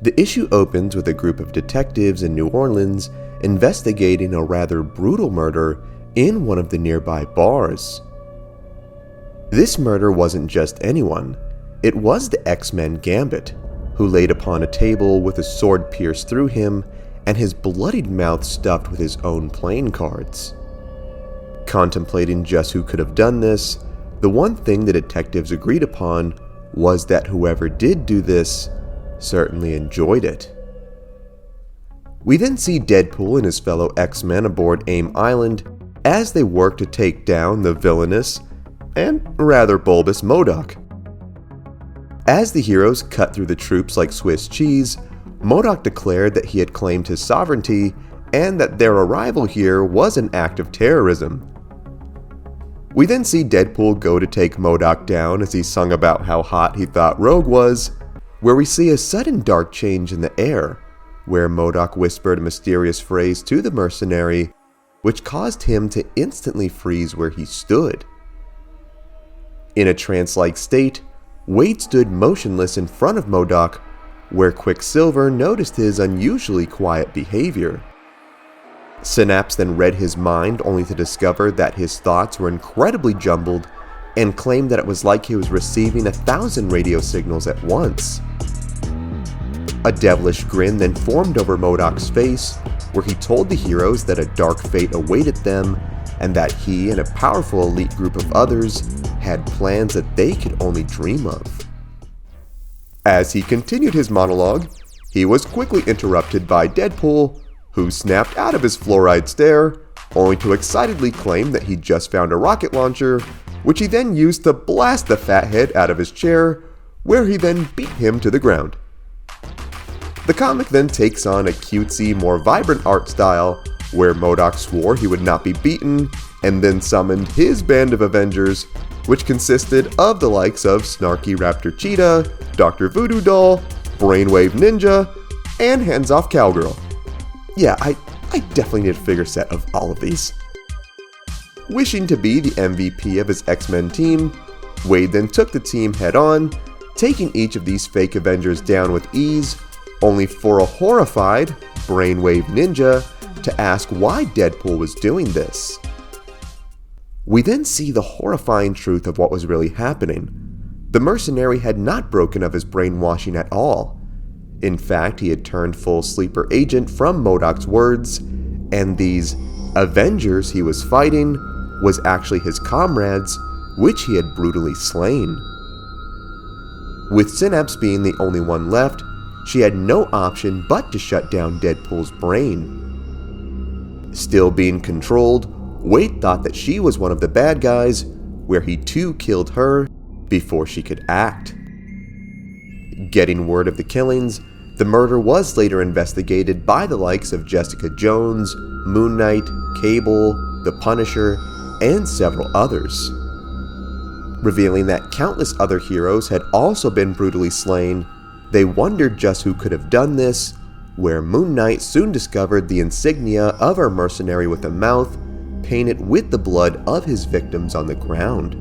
The issue opens with a group of detectives in New Orleans investigating a rather brutal murder in one of the nearby bars. This murder wasn't just anyone, it was the X-Men Gambit, who laid upon a table with a sword pierced through him and his bloodied mouth stuffed with his own playing cards. Contemplating just who could have done this, the one thing the detectives agreed upon was that whoever did do this certainly enjoyed it. We then see Deadpool and his fellow X-Men aboard AIM Island as they work to take down the villainous and rather bulbous MODOK. As the heroes cut through the troops like Swiss cheese, MODOK declared that he had claimed his sovereignty and that their arrival here was an act of terrorism. We then see Deadpool go to take MODOK down as he sung about how hot he thought Rogue was, where we see a sudden dark change in the air, where MODOK whispered a mysterious phrase to the mercenary, which caused him to instantly freeze where he stood. In a trance-like state, Wade stood motionless in front of MODOK, where Quicksilver noticed his unusually quiet behavior. Synapse then read his mind only to discover that his thoughts were incredibly jumbled and claimed that it was like he was receiving 1,000 radio signals at once. A devilish grin then formed over MODOK's face, where he told the heroes that a dark fate awaited them and that he and a powerful elite group of others had plans that they could only dream of. As he continued his monologue, he was quickly interrupted by Deadpool, who snapped out of his fluoride stare, only to excitedly claim that he just found a rocket launcher, which he then used to blast the fathead out of his chair, where he then beat him to the ground. The comic then takes on a cutesy, more vibrant art style, where MODOK swore he would not be beaten, and then summoned his band of Avengers, which consisted of the likes of Snarky Raptor Cheetah, Dr. Voodoo Doll, Brainwave Ninja, and Hands Off Cowgirl. Yeah, I definitely need a figure set of all of these. Wishing to be the MVP of his X-Men team, Wade then took the team head on, taking each of these fake Avengers down with ease, only for a horrified Brainwave Ninja to ask why Deadpool was doing this. We then see the horrifying truth of what was really happening. The mercenary had not broken of his brainwashing at all. In fact, he had turned full sleeper agent from MODOK's words, and these Avengers he was fighting was actually his comrades, which he had brutally slain. With Synapse being the only one left, she had no option but to shut down Deadpool's brain. Still being controlled, Wade thought that she was one of the bad guys, where he too killed her before she could act. Getting word of the killings, the murder was later investigated by the likes of Jessica Jones, Moon Knight, Cable, The Punisher, and several others. Revealing that countless other heroes had also been brutally slain, they wondered just who could have done this, where Moon Knight soon discovered the insignia of our mercenary with a mouth painted with the blood of his victims on the ground.